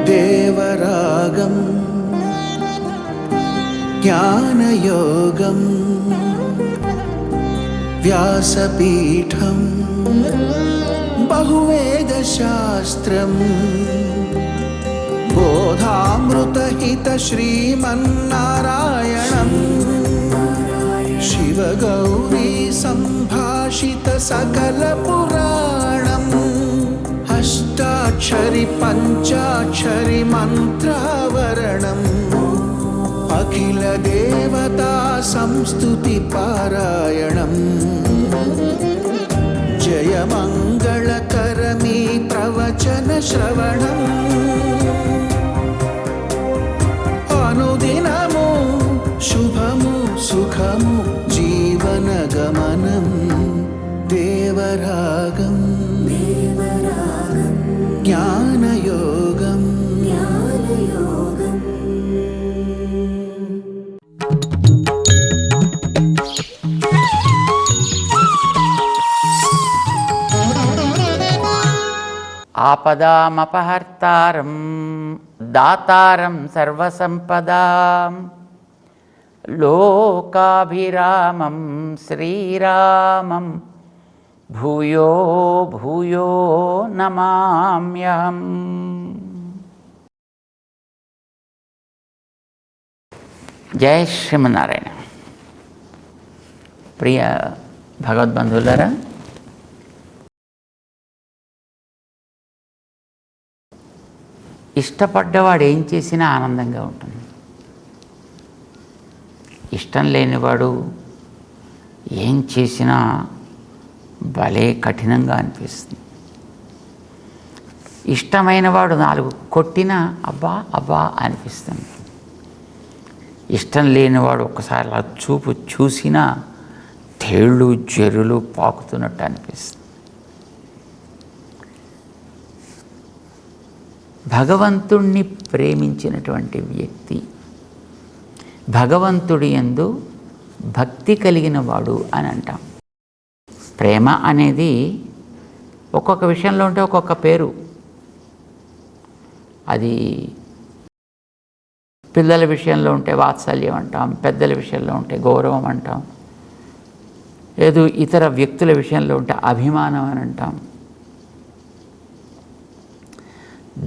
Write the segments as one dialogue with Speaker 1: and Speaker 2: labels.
Speaker 1: దేవరాగం జ్ఞానయోగం వ్యాసపీఠం బహువేదశాస్త్రం బోధామృతహిత శ్రీమన్నారాయణం శివగౌరీ సంభాషిత సకల పురాణం అష్టాక్షరి పంచాక్షరి మంత్రావరణం అఖిల దేవతా సంస్తుతి పారాయణం జయమంగళకరమీ ప్రవచన శ్రవణం అనుదినము శుభము సుఖము జీవన గమనం దేవరాగం జ్ఞానయోగం
Speaker 2: ఆపదామపహర్తారం దాతారం సర్వసంపదాం లోకాభిరామం శ్రీరామం భూయో భూయో నమామ్యహం. జై శ్రీమన్నారాయణ. ప్రియ భగవద్బంధువులారా, ఇష్టపడ్డవాడు ఏం చేసినా ఆనందంగా ఉంటుంది. ఇష్టం లేనివాడు ఏం చేసినా భలే కఠినంగా అనిపిస్తుంది. ఇష్టమైన వాడు 4 కొట్టినా అబ్బా అబ్బా అనిపిస్తుంది. ఇష్టం లేనివాడు ఒక్కసారి అలా చూపు చూసినా తేళ్ళు జరులు పాకుతున్నట్టు అనిపిస్తుంది. భగవంతుణ్ణి ప్రేమించినటువంటి వ్యక్తి భగవంతుడి యందు భక్తి కలిగిన వాడు అని అంటాం. ప్రేమ అనేది ఒక్కొక్క విషయంలో ఉంటే ఒక్కొక్క పేరు. అది పిల్లల విషయంలో ఉంటే వాత్సల్యం అంటాం, పెద్దల విషయంలో ఉంటే గౌరవం అంటాం, లేదు ఇతర వ్యక్తుల విషయంలో ఉంటే అభిమానం అని అంటాం.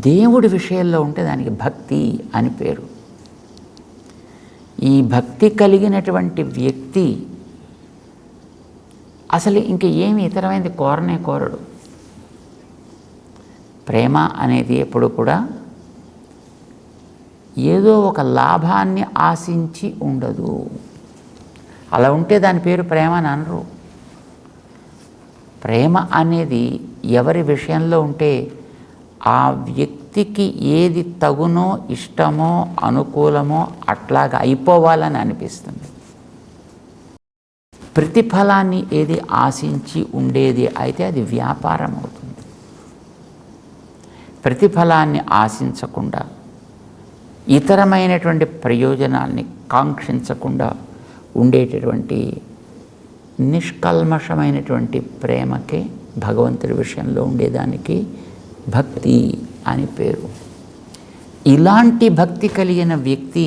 Speaker 2: దేవుడి విషయంలో ఉంటే దానికి భక్తి అని పేరు. ఈ భక్తి కలిగినటువంటి వ్యక్తి అసలు ఇంక ఏమి ఇతరమైనది కోరనే కోరడు. ప్రేమ అనేది ఎప్పుడు కూడా ఏదో ఒక లాభాన్ని ఆశించి ఉండదు. అలా ఉంటే దాని పేరు ప్రేమ అని అనరు. ప్రేమ అనేది ఎవరి విషయంలో ఉంటే ఆ వ్యక్తికి ఏది తగునో ఇష్టమో అనుకూలమో అట్లాగా అయిపోవాలని అనిపిస్తుంది. ప్రతిఫలాన్ని ఏది ఆశించి ఉండేది అయితే అది వ్యాపారం అవుతుంది. ప్రతిఫలాన్ని ఆశించకుండా ఇతరమైనటువంటి ప్రయోజనాల్ని కాంక్షించకుండా ఉండేటటువంటి నిష్కల్మషమైనటువంటి ప్రేమకే భగవంతుడి విషయంలో ఉండేదానికి భక్తి అని పేరు. ఇలాంటి భక్తి కలిగిన వ్యక్తి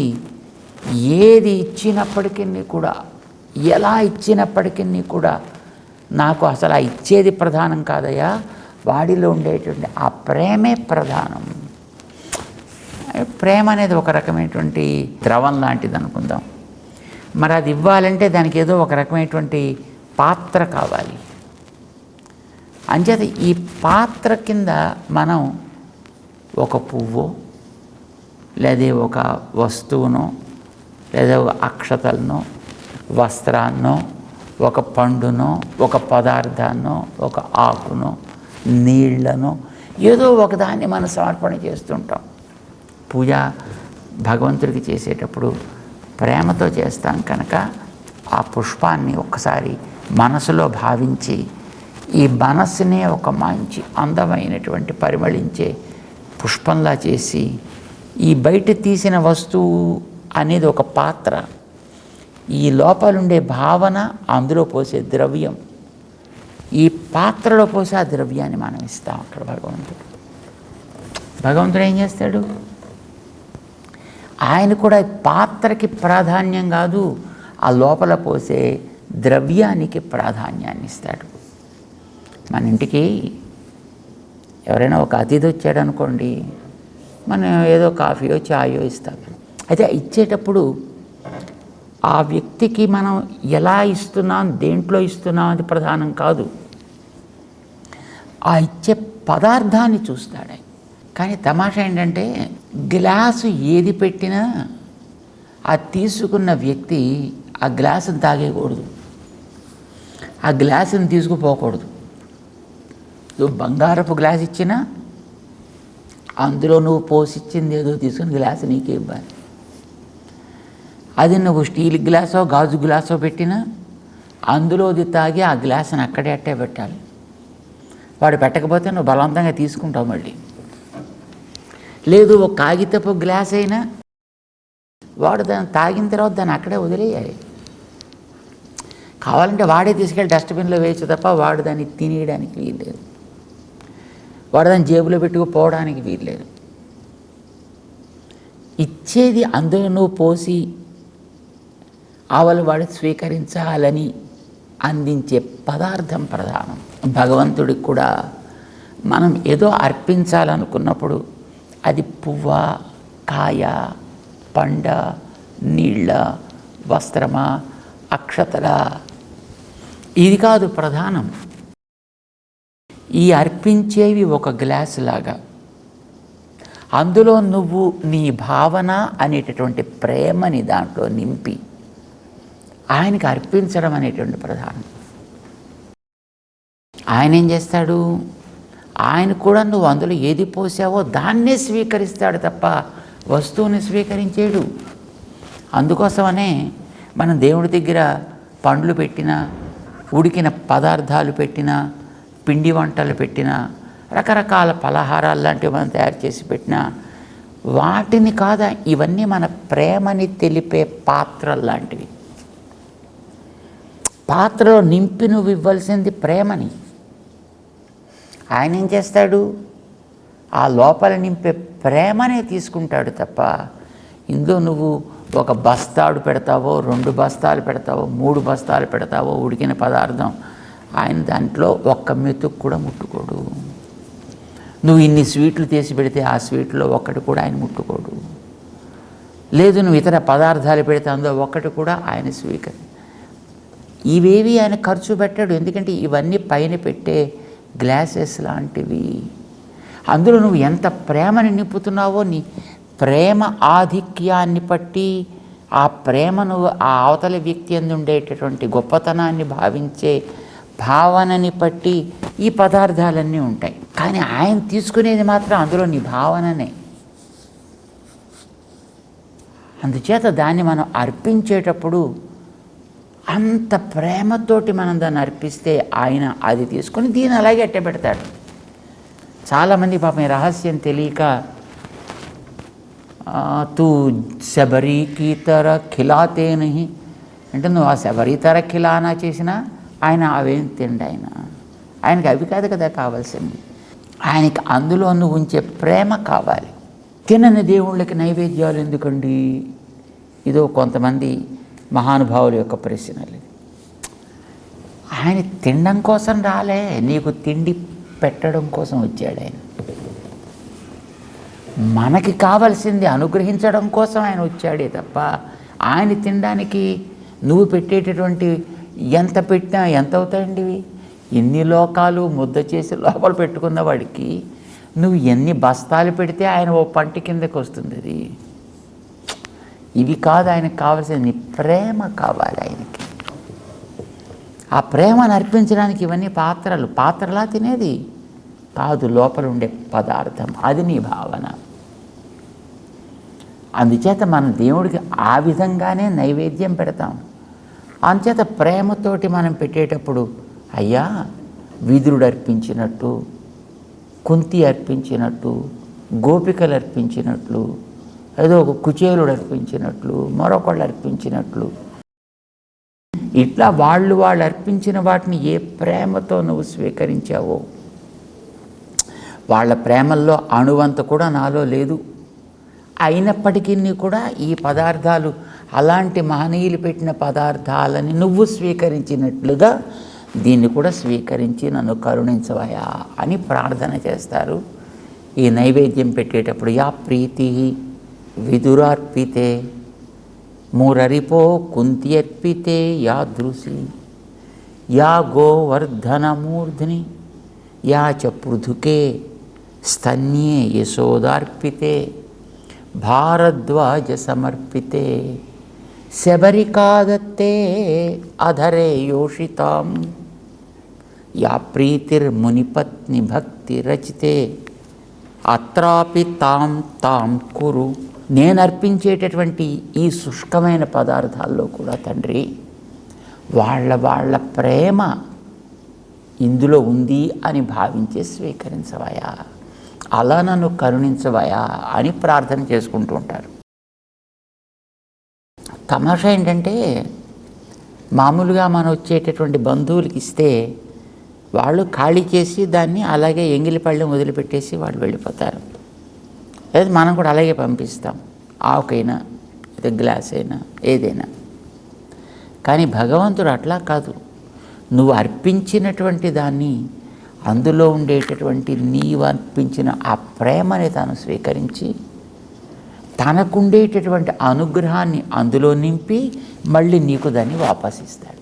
Speaker 2: ఏది ఇచ్చినప్పటికీ కూడా, ఎలా ఇచ్చినప్పటికీ కూడా నాకు అసలు ఆ ఇచ్చేది ప్రధానం కాదయ్యా, వాడిలో ఉండేటువంటి ఆ ప్రేమే ప్రధానం. ప్రేమ అనేది ఒక రకమైనటువంటి ద్రవం లాంటిది అనుకుందాం. మరి అది ఇవ్వాలంటే దానికి ఏదో ఒక రకమైనటువంటి పాత్ర కావాలి. అంచేత ఈ పాత్ర కింద మనం ఒక పువ్వు లేదా ఒక వస్తువునో లేదా ఒక అక్షతలను వస్త్రాన్నో ఒక పండునో ఒక పదార్థాన్నో ఒక ఆకునో నీళ్లను ఏదో ఒకదాన్ని మనం సమర్పణ చేస్తుంటాం. పూజ భగవంతుడికి చేసేటప్పుడు ప్రేమతో చేస్తాం కనుక ఆ పుష్పాన్ని ఒక్కసారి మనసులో భావించి ఈ మనస్సునే ఒక మంచి అందమైనటువంటి పరిమళించే పుష్పంలా చేసి ఈ బయట తీసిన వస్తువు అనేది ఒక పాత్ర, ఈ లోపలుండే భావన అందులో పోసే ద్రవ్యం, ఈ పాత్రలో పోసి ఆ ద్రవ్యాన్ని మనం ఇస్తాం. అక్కడ భగవంతుడు ఏం చేస్తాడు? ఆయన కూడా పాత్రకి ప్రాధాన్యం కాదు, ఆ లోపల పోసే ద్రవ్యానికి ప్రాధాన్యాన్ని ఇస్తాడు. మన ఇంటికి ఎవరైనా ఒక అతిథి వచ్చాడు అనుకోండి, మనం ఏదో కాఫీయో చాయో ఇస్తాం. అయితే ఇచ్చేటప్పుడు ఆ వ్యక్తికి మనం ఎలా ఇస్తున్నాం, దేంట్లో ఇస్తున్నాం అది ప్రధానం కాదు, ఆ ఇచ్చే పదార్థాన్ని చూస్తాడు. కానీ తమాషా ఏంటంటే గ్లాసు ఏది పెట్టినా ఆ తీసుకున్న వ్యక్తి ఆ గ్లాసుని తాగేయకూడదు, ఆ గ్లాసుని తీసుకుపోకూడదు. నువ్వు బంగారపు గ్లాస్ ఇచ్చినా అందులో నువ్వు పోసిచ్చింది ఏదో తీసుకుని గ్లాసు నీకే ఇవ్వాలి. అది నువ్వు స్టీల్ గ్లాసో గాజు గ్లాసో పెట్టినా అందులోది తాగి ఆ గ్లాసుని అక్కడే అట్టే పెట్టాలి. వాడు పెట్టకపోతే నువ్వు బలవంతంగా తీసుకుంటావు. మళ్ళీ లేదు ఒక కాగితపు గ్లాస్ అయినా వాడు దాన్ని తాగిన తర్వాత దాన్ని అక్కడే వదిలేయాలి. కావాలంటే వాడే తీసుకెళ్ళి డస్ట్బిన్లో వేయచ్చు తప్ప వాడు దాన్ని తినేయడానికి వీల్లేదు, వాడు దాన్ని జేబులో పెట్టుకుపోవడానికి వీల్లేదు. ఇచ్చేది అందులో నువ్వు పోసి ఆవలు వాడు స్వీకరించాలని అందించే పదార్థం ప్రధానం. భగవంతుడికి కూడా మనం ఏదో అర్పించాలనుకున్నప్పుడు అది పువ్వ, కాయ, పండ, నీళ్ళ, వస్త్రమా, అక్షతల, ఇది కాదు ప్రధానం. ఈ అర్పించేవి ఒక గ్లాసు లాగా, అందులో నువ్వు నీ భావన అనేటటువంటి ప్రేమని దాంట్లో నింపి ఆయనకి అర్పించడం అనేటువంటి ప్రధానం. ఆయన ఏం చేస్తాడు? ఆయన కూడా నువ్వు అందులో ఏది పోసావో దాన్నే స్వీకరిస్తాడు తప్ప వస్తువుని స్వీకరించేడు. అందుకోసమనే మనం దేవుడి దగ్గర పండ్లు పెట్టినా, ఉడికిన పదార్థాలు పెట్టినా, పిండి వంటలు పెట్టినా, రకరకాల పలహారాలు లాంటివి మనం తయారు చేసి పెట్టినా వాటిని కాదా, ఇవన్నీ మన ప్రేమని తెలిపే పాత్రలు లాంటివి. పాత్రలో నింపి నువ్వు ఇవ్వాల్సింది ప్రేమని. ఆయన ఏం చేస్తాడు? ఆ లోపల నింపే ప్రేమనే తీసుకుంటాడు తప్ప ఇందులో నువ్వు ఒక బస్తాడు పెడతావో, 2 బస్తాలు పెడతావో, 3 బస్తాలు పెడతావో ఉడికిన పదార్థం, ఆయన దాంట్లో ఒక్క మెతుకు కూడా ముట్టుకోడు. నువ్వు ఇన్ని స్వీట్లు తీసి పెడితే ఆ స్వీట్లో ఒక్కటి కూడా ఆయన ముట్టుకోడు. లేదు నువ్వు ఇతర పదార్థాలు పెడితే అందులో ఒక్కటి కూడా ఆయన స్వీకరి. ఇవేవి ఆయన ఖర్చు పెట్టాడు. ఎందుకంటే ఇవన్నీ పైన పెట్టే గ్లాసెస్ లాంటివి. అందులో నువ్వు ఎంత ప్రేమని నింపుతున్నావో, నీ ప్రేమ ఆధిక్యాన్ని బట్టి, ఆ ప్రేమను ఆ అవతల వ్యక్తి అందు ఉండేటటువంటి గొప్పతనాన్ని భావించే భావనని బట్టి ఈ పదార్థాలన్నీ ఉంటాయి. కానీ ఆయన తీసుకునేది మాత్రం అందులో నీ భావననే. అందుచేత దాన్ని మనం అర్పించేటప్పుడు అంత ప్రేమతోటి మనం దాన్ని అర్పిస్తే ఆయన అది తీసుకొని దీన్ని అలాగే అట్టే పెడతాడు. చాలామంది పాపం ఈ రహస్యం తెలియక తూ శబరి కీ తర ఖిలాతే నహి అంటే నువ్వు ఆ శబరి తర ఖిలానా చేసినా ఆయన అవేం తిండి. ఆయనకి అవి కాదు కదా కావాల్సింది, ఆయనకి అందులో నువ్వు ఉంచే ప్రేమ కావాలి. తినని దేవుళ్ళకి నైవేద్యాలు ఎందుకండి? ఇదో కొంతమంది మహానుభావుల యొక్క ప్రశ్నలు. ఆయన తినడం కోసం రాలే, నీకు తిండి పెట్టడం కోసం వచ్చాడు. ఆయన మనకి కావాల్సింది అనుగ్రహించడం కోసం ఆయన వచ్చాడే తప్ప ఆయన తినడానికి నువ్వు పెట్టేటటువంటి ఎంత పెట్టినా ఎంత అవుతాయండి? ఎన్ని లోకాలు ముద్ద చేసి లోపల పెట్టుకున్న వాడికి నువ్వు ఎన్ని బస్తాలు పెడితే ఆయన ఓ పంటి కిందకి వస్తుంది. అది ఇవి కాదు ఆయనకు కావాల్సింది, నీ ప్రేమ కావాలి ఆయనకి. ఆ ప్రేమను అర్పించడానికి ఇవన్నీ పాత్రలా తినేది కాదు, లోపల ఉండే పదార్థం, అది నీ భావన. అందుచేత మనం దేవుడికి ఆ విధంగానే నైవేద్యం పెడతాం. అందుచేత ప్రేమతోటి మనం పెట్టేటప్పుడు అయ్యా విదురుడు అర్పించినట్టు, కుంతి అర్పించినట్టు, గోపికలు అర్పించినట్లు, ఏదో ఒక కుచేలుడు అర్పించినట్లు, మరొకళ్ళు అర్పించినట్లు ఇట్లా వాళ్ళు అర్పించిన వాటిని ఏ ప్రేమతో నువ్వు స్వీకరించావో, వాళ్ళ ప్రేమల్లో అణువంత కూడా నాలో లేదు. అయినప్పటికీ కూడా ఈ పదార్థాలు అలాంటి మహనీయులు పెట్టిన పదార్థాలని నువ్వు స్వీకరించినట్లుగా దీన్ని కూడా స్వీకరించి నన్ను కరుణించవయా అని ప్రార్థన చేస్తారు. ఈ నైవేద్యం పెట్టేటప్పుడు యా ప్రీతి విదురార్పితే మురరిపో కుంతి అర్పితే యాదృశి యా గోవర్ధనమూర్ధ్ని యా చ పృథుకే స్తన్యే యశోదార్పితే భారద్వాజ సమర్పితే శబరికాదత్తే అధరే యోషితాం యా ప్రీతిర్మునిపత్ని భక్తి రచితే అత్రాపి తాం తాం కురు. నేను అర్పించేటటువంటి ఈ శుష్కమైన పదార్థాల్లో కూడా తండ్రి వాళ్ళ ప్రేమ ఇందులో ఉంది అని భావించి స్వీకరించవయా, అలా నన్ను కరుణించవయా అని ప్రార్థన చేసుకుంటూ ఉంటారు. తమాషా ఏంటంటే మామూలుగా మనం వచ్చేటటువంటి బంధువులకి ఇస్తే వాళ్ళు ఖాళీ చేసి దాన్ని అలాగే ఎంగిలి పళ్ళెం వదిలిపెట్టేసి వాళ్ళు వెళ్ళిపోతారు. లేదా మనం కూడా అలాగే పంపిస్తాం, ఆవుకైనా లేదా గ్లాస్ అయినా ఏదైనా. కానీ భగవంతుడు అట్లా కాదు. నువ్వు అర్పించినటువంటి దాన్ని, అందులో ఉండేటటువంటి నీవు అర్పించిన ఆ ప్రేమని తాను స్వీకరించి తనకుండేటటువంటి అనుగ్రహాన్ని అందులో నింపి మళ్ళీ నీకు దాన్ని వాపసిస్తాడు.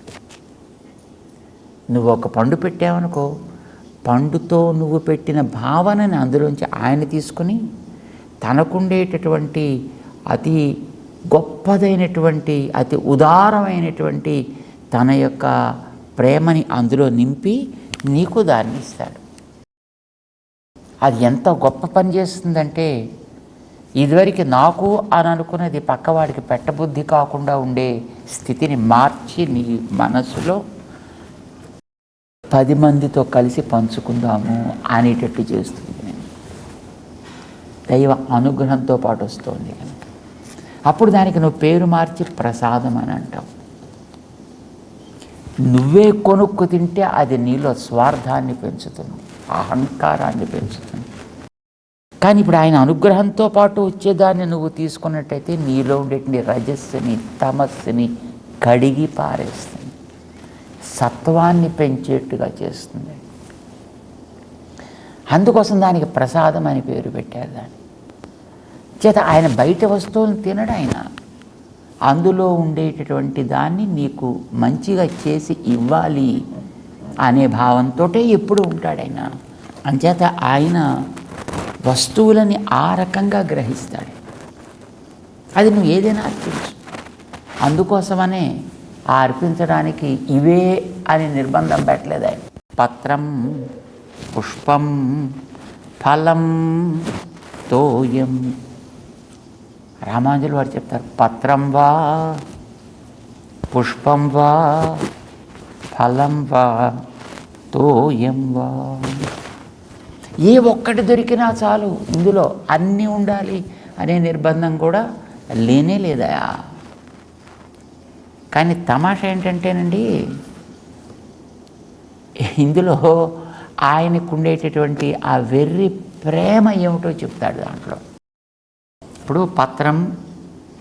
Speaker 2: నువ్వు ఒక పండు పెట్టావనుకో, పండుతో నువ్వు పెట్టిన భావనని అందులోంచి ఆయన తీసుకుని తనకుండేటటువంటి అతి గొప్పదైనటువంటి అతి ఉదారమైనటువంటి తన యొక్క ప్రేమని అందులో నింపి నీకు దాన్ని ఇస్తాడు. అది ఎంత గొప్ప పని చేస్తుందంటే, ఇదివరకు నాకు అని అనుకున్నది పక్కవాడికి పెట్టబుద్ధి కాకుండా ఉండే స్థితిని మార్చి నీ మనసులో 10 మందితో కలిసి పంచుకుందాము అనేటట్టు చేస్తుంది. దైవ అనుగ్రహంతో పాటు వస్తుంది కనుక అప్పుడు దానికి నువ్వు పేరు మార్చి ప్రసాదం అని అంటావు. నువ్వే కొనుక్కు తింటే అది నీలో స్వార్థాన్ని పెంచుతుంది, అహంకారాన్ని పెంచుతుంది. కానీ ఇప్పుడు ఆయన అనుగ్రహంతో పాటు వచ్చేదాన్ని నువ్వు తీసుకున్నట్టయితే నీలో ఉండేటువంటి రజస్సుని తమస్సుని కడిగి పారేస్తుంది, సత్వాన్ని పెంచేట్టుగా చేస్తుంది. అందుకోసం దానికి ప్రసాదం అని పేరు పెట్టారు. దాన్ని చేత ఆయన బయట వస్తువులను తినడు. ఆయన అందులో ఉండేటటువంటి దాన్ని నీకు మంచిగా చేసి ఇవ్వాలి అనే భావంతో ఎప్పుడు ఉంటాడు ఆయన. అంచేత ఆయన వస్తువులని ఆ రకంగా గ్రహిస్తాడు. అది నువ్వు ఏదైనా అర్పించు. అందుకోసమనే ఆ అర్పించడానికి ఇవే అని నిర్బంధం పెట్టలేదు ఆయన. పత్రం పుష్పం ఫలం తోయం. రామానుజులు వారు చెప్తారు, పత్రం వా పుష్పం వా ఫలం వా తోయం వా. ఏ ఒక్కటి దొరికినా చాలు, ఇందులో అన్నీ ఉండాలి అనే నిర్బంధం కూడా లేనే లేదా. కానీ తమాషా ఏంటంటేనండి, ఇందులో ఆయనకు ఉండేటటువంటి ఆ వెర్రి ప్రేమ ఏమిటో చెప్తాడు దాంట్లో. ఇప్పుడు పత్రం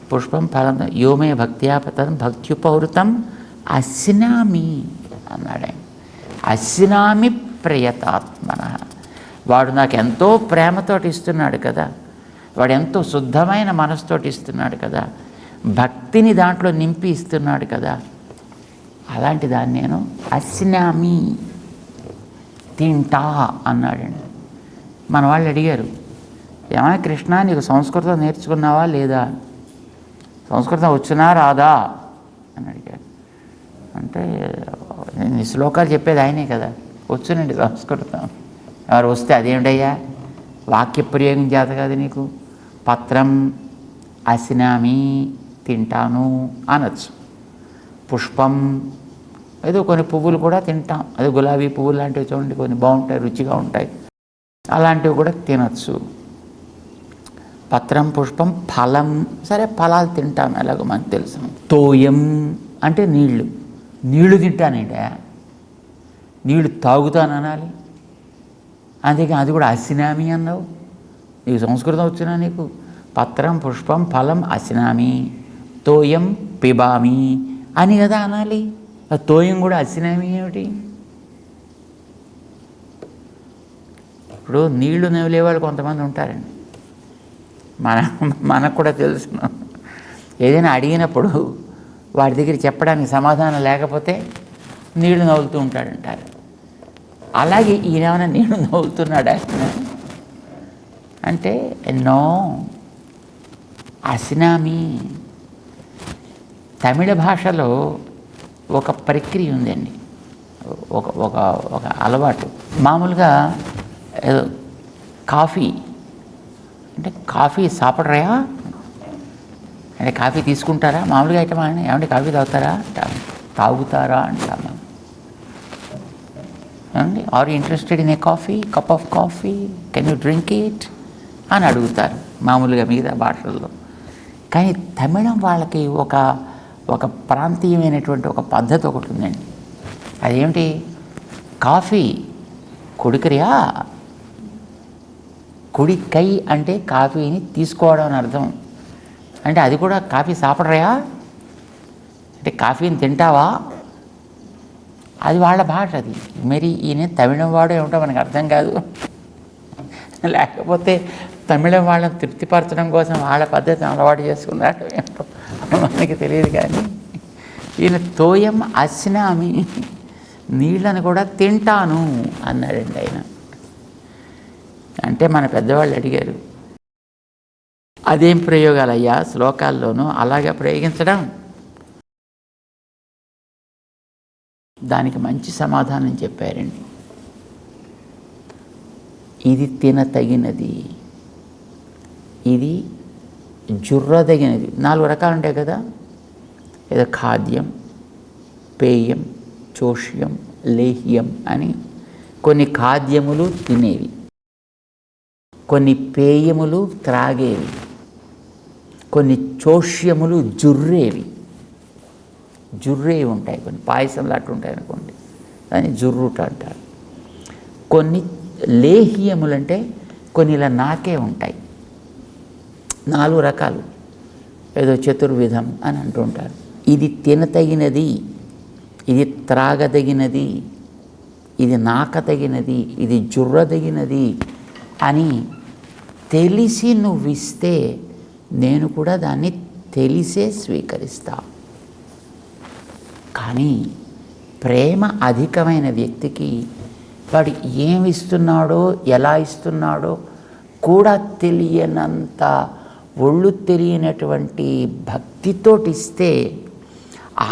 Speaker 2: పుష్పం ఫలం యోమే భక్త్యాపతం భక్త్యుపౌరుతం అస్నామి అన్నాడు ఆయన. అస్నామి ప్రయతాత్మన. వాడు నాకు ఎంతో ప్రేమతోటి ఇస్తున్నాడు కదా, వాడు ఎంతో శుద్ధమైన మనసుతోటి ఇస్తున్నాడు కదా, భక్తిని దాంట్లో నింపి ఇస్తున్నాడు కదా, అలాంటి దాన్ని నేను అస్నామి తింటా అన్నాడండి. మన వాళ్ళు అడిగారు, ఏమైనా కృష్ణ నీకు సంస్కృతం నేర్చుకున్నావా లేదా, సంస్కృతం వచ్చినా రాదా అని అడిగారు. అంటే నేను ఈ శ్లోకాలు చెప్పేది ఆయనే కదా, వచ్చునండి సంస్కృతం. ఎవరు వస్తే అదేమిటయ్యా వాక్య ప్రయోగం చేత కాదు నీకు. పత్రం అసినామి తింటాను అనొచ్చు. పుష్పం ఏదో కొన్ని పువ్వులు కూడా తింటాం, అది గులాబీ పువ్వులు లాంటివి చూడండి, కొన్ని బాగుంటాయి, రుచిగా ఉంటాయి, అలాంటివి కూడా తినచ్చు. పత్రం పుష్పం ఫలం, సరే ఫలాలు తింటాం, ఎలాగో మనకు తెలుసు. తోయం అంటే నీళ్లు. నీళ్లు తింటానంటే నీళ్లు తాగుతాననాలి. అందుకే అది కూడా అసినామి అన్నావు. నీకు సంస్కృతం వచ్చినా నీకు? పత్రం పుష్పం ఫలం అసినామి, తోయం పిబామి అని కదా అనాలి. ఆ తోయం కూడా అసినామి ఏమిటి? ఇప్పుడు నీళ్లు నవ్వులే వాళ్ళు కొంతమంది ఉంటారండి. మనకు కూడా తెలుసు. ఏదైనా అడిగినప్పుడు వాడి దగ్గర చెప్పడానికి సమాధానం లేకపోతే నీళ్లు నవ్వులుతూ ఉంటాడంటారు. అలాగే ఈయనేమైనా నీళ్లు నవ్వులుతున్నాడా అంటే ఎన్నో అసినామి. తమిళ భాషలో ఒక ప్రక్రియ ఉందండి, ఒక ఒక ఒక అలవాటు. మామూలుగా ఏదో కాఫీ అంటే కాఫీ సాపడరాయా అంటే కాఫీ తీసుకుంటారా మామూలుగా అయితే మన ఏమంటే కాఫీ తాగుతారా తాగుతారా అంటాము. ఏమండి are interested in a coffee, cup of coffee, can you drink it అని అడుగుతారు మామూలుగా మిగతా భాషల్లో. కానీ తమిళం వాళ్ళకి ఒక ప్రాంతీయమైనటువంటి ఒక పద్ధతి ఒకటి ఉందండి. అదేమిటి? కాఫీ కుడికరియా, కుడికై అంటే కాఫీని తీసుకోవడం అని అర్థం. అంటే అది కూడా కాఫీ సాపడరాయా అంటే కాఫీని తింటావా, అది వాళ్ళ భాష. అది మరి ఈయన తమిళం వాడు ఏమిటో మనకు అర్థం కాదు. లేకపోతే తమిళం వాళ్ళని తృప్తిపరచడం కోసం వాళ్ళ పద్ధతిని అలవాటు చేసుకున్నాడు ఏమిటో మనకి తెలియదు. కానీ ఈయన తోయం అసినామి, నీళ్ళని కూడా తింటాను అన్నాడండి ఆయన. అంటే మన పెద్దవాళ్ళు అడిగారు, అదేం ప్రయోగాలయ్యా శ్లోకాల్లోనూ అలాగే ప్రయోగించడం? దానికి మంచి సమాధానం చెప్పారండి. ఇది తినతగినది, ఇది జుర్రదగినది. 4 రకాలు ఉంటాయి కదా, ఏదో ఖాద్యం, పేయం, చోష్యం, లేహ్యం అని. కొన్ని ఖాద్యములు తినేవి, కొన్ని పేయములు త్రాగేవి, కొన్ని చోష్యములు జుర్రేవి. జుర్రేవి ఉంటాయి, కొన్ని పాయసంలు అట్టు ఉంటాయి అనుకోండి, దాన్ని జుర్రుట అంటారు. కొన్ని లేహ్యములంటే కొన్ని ఇలా నాకే ఉంటాయి. 4 రకాలు, ఏదో చతుర్విధం అని అంటుంటారు. ఇది తినతగినది, ఇది త్రాగదగినది, ఇది నాకదగినది, ఇది జుర్రదగినది అని తెలిసి నువ్విస్తే నేను కూడా దాన్ని తెలిసే స్వీకరిస్తా. కానీ ప్రేమ అధికమైన వ్యక్తికి వాడు ఏమి ఇస్తున్నాడో ఎలా ఇస్తున్నాడో కూడా తెలియనంత ఒళ్ళు తెలియనటువంటి భక్తితోటి ఇస్తే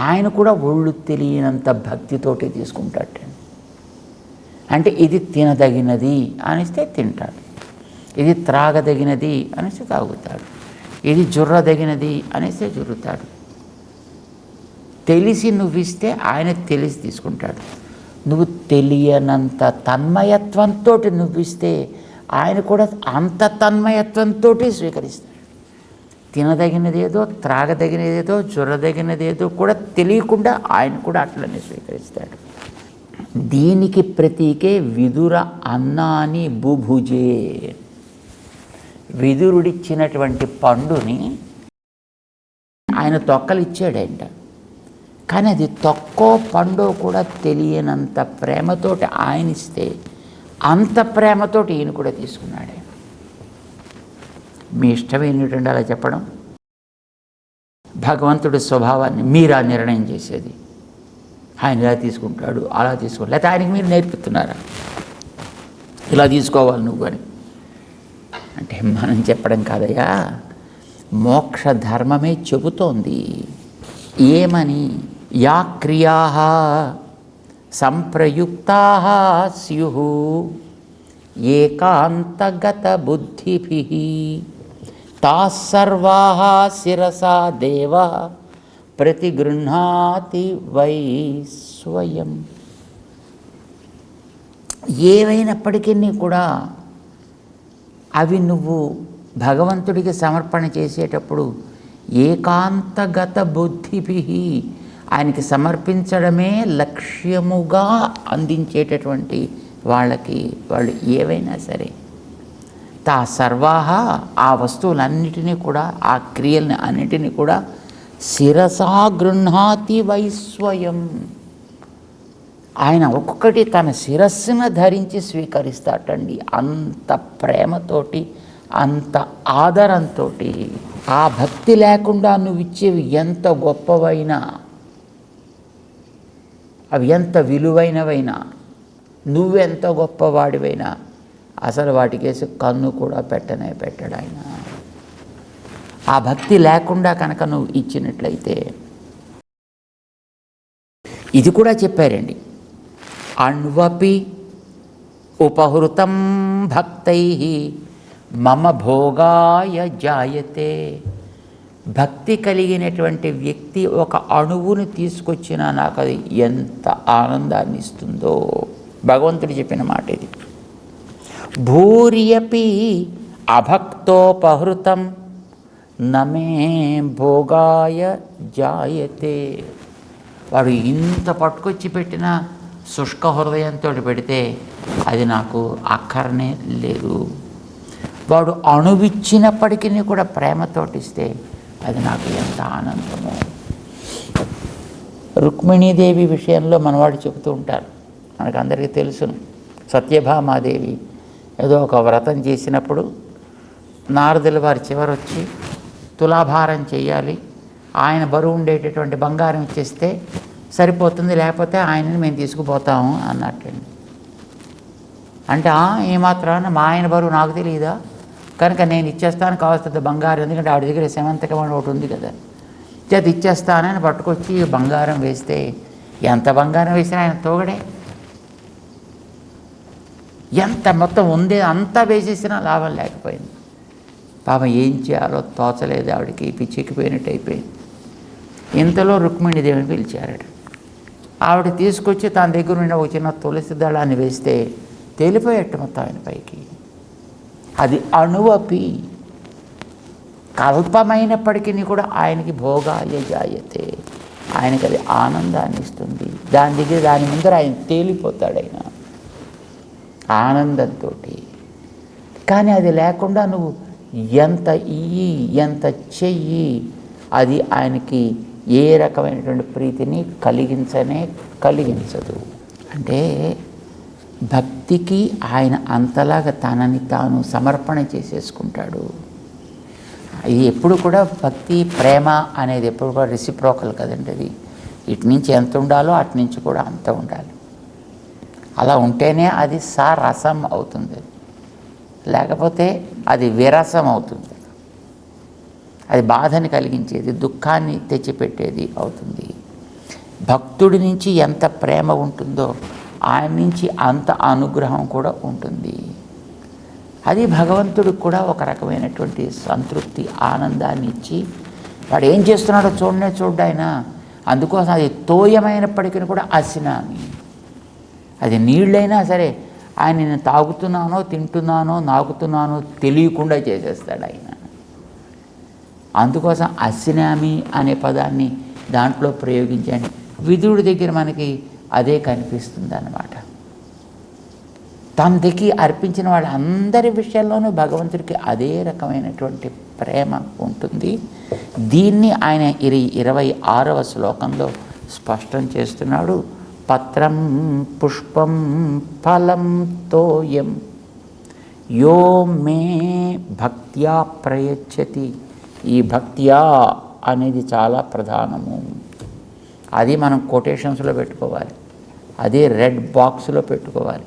Speaker 2: ఆయన కూడా ఒళ్ళు తెలియనంత భక్తితోటి తీసుకుంటాడు. అంటే ఇది తినదగినది అనిస్తే తింటాడు, ఇది త్రాగదగినది అనేసి తాగుతాడు, ఇది జుర్రదగినది అనేస్తే జుర్రుతాడు. తెలిసి నువ్విస్తే ఆయన తెలిసి తీసుకుంటాడు. నువ్వు తెలియనంత తన్మయత్వంతో నువ్విస్తే ఆయన కూడా అంత తన్మయత్వంతో స్వీకరిస్తాడు. తినదగినదేదో, త్రాగదగినదేదో, జుర్రదగినదేదో కూడా తెలియకుండా ఆయన కూడా అట్లనే స్వీకరిస్తాడు. దీనికి ప్రతీకే విదుర అన్నాని బుభుజే. విదురుడిచ్చినటువంటి పండుని ఆయన తొక్కలు ఇచ్చాడంట, కానీ అది తొక్కో పండో కూడా తెలియనంత ప్రేమతోటి ఆయన ఇస్తే అంత ప్రేమతోటి ఈయన కూడా తీసుకున్నాడే. మీ ఇష్టం ఏంటంటే అలా చెప్పడం? భగవంతుడి స్వభావాన్ని మీరా నిర్ణయం చేసేది. ఆయన ఇలా తీసుకుంటాడు, అలా తీసుకుంటాడు, లేకపోతే ఆయనకి మీరు నేర్పుతున్నారా ఇలా తీసుకోవాలి నువ్వు అని? అంటే మనం చెప్పడం కాదయ్యా, మోక్ష ధర్మమే చెబుతోంది. ఏమని? యా క్రియా సంప్రయుక్తా స్యుః ఏకాంతగత బుద్ధిభిః తాః సర్వాః శిరసా దేవ ప్రతిగృహ్ణాతి వై స్వయం. ఏవైనప్పటికీ కూడా అవి నువ్వు భగవంతుడికి సమర్పణ చేసేటప్పుడు ఏకాంతగత బుద్ధిభిః ఆయనకి సమర్పించడమే లక్ష్యముగా అందించేటటువంటి వాళ్ళకి వాళ్ళు ఏవైనా సరే తా సర్వాహ ఆ వస్తువులన్నిటినీ కూడా ఆ క్రియల్ని అన్నిటినీ కూడా శిరసా గృహ్ణాతి వైస్వయం. ఆయన ఒక్కొక్కటి తన శిరస్సున ధరించి స్వీకరిస్తాటండి. అంత ప్రేమతోటి, అంత ఆదరంతో. ఆ భక్తి లేకుండా నువ్వు ఇచ్చేవి ఎంత గొప్పవైనా, అవి ఎంత విలువైనవైనా, నువ్వెంత గొప్పవాడివైనా అసలు వాటికేసి కన్ను కూడా పెట్టడు ఆయన. ఆ భక్తి లేకుండా కనుక నువ్వు ఇచ్చినట్లయితే, ఇది కూడా చెప్పారండి, అణ్వపి ఉపహృతం భక్తై మమ భోగాయ జాయతే. భక్తి కలిగినటువంటి వ్యక్తి ఒక అణువును తీసుకొచ్చినా నాకు అది ఎంత ఆనందాన్ని ఇస్తుందో భగవంతుడు చెప్పిన మాట ఇది. భూరియపి అభక్తోపహృతం నమే భోగాయ జాయతే. వాడు ఇంత పట్టుకొచ్చి పెట్టిన శుష్క హృదయంతో పెడితే అది నాకు అక్కరనే లేదు. వాడు అణువిచ్చినప్పటికీ కూడా ప్రేమతోటిస్తే అది నాకు ఎంత ఆనందమో. రుక్మిణీదేవి విషయంలో మనవాడు చెబుతూ ఉంటారు, మనకు అందరికీ తెలుసును. సత్యభామాదేవి ఏదో ఒక వ్రతం చేసినప్పుడు నారదుల వారి చివరొచ్చి తులాభారం చేయాలి, ఆయన బరువు ఉండేటటువంటి బంగారం ఇచ్చేస్తే సరిపోతుంది, లేకపోతే ఆయనని మేము తీసుకుపోతాము అన్నట్టండి. అంటే ఏమాత్రాన మా ఆయన బరువు నాకు తెలియదా, కనుక నేను ఇచ్చేస్తాను కావాల్సింది బంగారం, ఎందుకంటే ఆవిడ దగ్గర సెమంతకం అని ఒకటి ఉంది కదా, చేతి ఇచ్చేస్తానని పట్టుకొచ్చి బంగారం వేస్తే ఎంత బంగారం వేసినా ఆయన తోగడే. ఎంత మొత్తం ఉందే అంతా వేసేసినా లాభం లేకపోయింది. పాపం ఏం చేయాలో తోచలేదు, ఆవిడకి పిచ్చెక్కిపోయినట్టు అయిపోయింది. ఇంతలో రుక్మిణీదేవిని పిలిచారట. ఆవిడ తీసుకొచ్చి తన దగ్గర ఉన్న ఒక చిన్న తులసి దళాన్ని వేస్తే తేలిపోయేట్టు మొత్తం ఆయన పైకి. అది అణువపి, కల్పమైనప్పటికీ కూడా ఆయనకి భోగాయ జాయతే, ఆయనకి అది ఆనందాన్ని ఇస్తుంది. దాని ముందర ఆయన తేలిపోతాడు ఆయన ఆనందంతో. కానీ అది లేకుండా నువ్వు ఎంత ఇయ్యి ఎంత చెయ్యి అది ఆయనకి ఏ రకమైనటువంటి ప్రీతిని కలిగించదు. అంటే భక్తికి ఆయన అంతలాగా తనని తాను సమర్పణ చేసేసుకుంటాడు. ఇది ఎప్పుడు కూడా భక్తి ప్రేమ అనేది ఎప్పుడు కూడా రెసిప్రోకల్ కదండి. అది ఇటు నుంచి ఎంత ఉండాలో అటు నుంచి కూడా అంత ఉండాలి. అలా ఉంటేనే అది సారసం అవుతుంది, లేకపోతే అది విరసం అవుతుంది. అది బాధని కలిగించేది, దుఃఖాన్ని తెచ్చిపెట్టేది అవుతుంది. భక్తుడి నుంచి ఎంత ప్రేమ ఉంటుందో ఆయన నుంచి అంత అనుగ్రహం కూడా ఉంటుంది. అది భగవంతుడికి కూడా ఒక రకమైనటువంటి సంతృప్తి, ఆనందాన్ని ఇచ్చి వాడు ఏం చేస్తున్నాడో చూడాయన. అందుకోసం అది తోయమైనప్పటికీ కూడా అసినామి, అది నీళ్ళైనా సరే ఆయన నేను తాగుతున్నానో తింటున్నానో నాకుతున్నానో తెలియకుండా చేసేస్తాడు ఆయన. అందుకోసం అసినామి అనే పదాన్ని దాంట్లో ప్రయోగించండి. విదురుడి దగ్గర మనకి అదే కనిపిస్తుంది అన్నమాట. తన దగ్గర అర్పించిన వాళ్ళందరి విషయాల్లోనూ భగవంతుడికి అదే రకమైనటువంటి ప్రేమ ఉంటుంది. దీన్ని ఆయన 26వ శ్లోకంలో స్పష్టం చేస్తున్నాడు. పత్రం పుష్పం ఫలం తోయం యో మే భక్త్యా ప్రయచ్చతి. ఈ భక్త్యా అనేది చాలా ప్రధానము. అది మనం కొటేషన్స్లో పెట్టుకోవాలి, అది రెడ్ బాక్స్లో పెట్టుకోవాలి,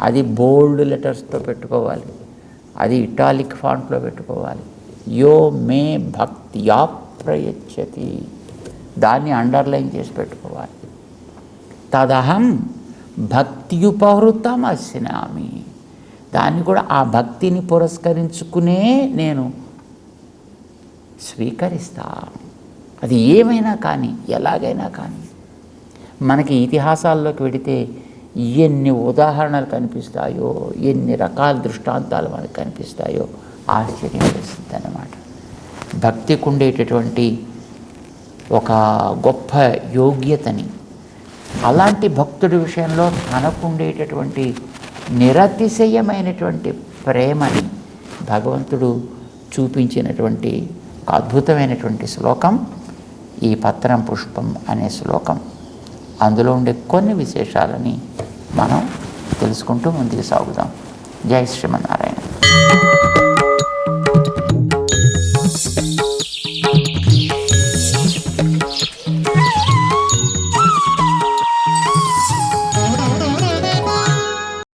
Speaker 2: అది బోల్డ్ లెటర్స్తో పెట్టుకోవాలి, అది ఇటాలిక్ ఫాంట్లో పెట్టుకోవాలి. యో మే భక్త్యా ప్రయచ్చతి, దాన్ని అండర్లైన్ చేసి పెట్టుకోవాలి. తదహం భక్త్యుపహృతం అస్నామి, దాన్ని కూడా ఆ భక్తిని పురస్కరించుకునే నేను స్వీకరిస్తా. అది ఏమైనా కానీ ఎలాగైనా కానీ. మనకి ఇతిహాసాల్లోకి వెడితే ఎన్ని ఉదాహరణలు కనిపిస్తాయో, ఎన్ని రకాల దృష్టాంతాలు మనకు కనిపిస్తాయో ఆశ్చర్యం వేస్తుంది అన్నమాట. భక్తికి ఉండేటటువంటి ఒక గొప్ప యోగ్యతని, అలాంటి భక్తుడి విషయంలో తనకుండేటటువంటి నిరతిశయమైనటువంటి ప్రేమని భగవంతుడు చూపించినటువంటి ఒక అద్భుతమైనటువంటి శ్లోకం ఈ పత్రం పుష్పం అనే శ్లోకం. అందులో ఉండే కొన్ని విశేషాలని మనం తెలుసుకుంటూ ముందుకు సాగుదాం. జై శ్రీమన్నారాయణ.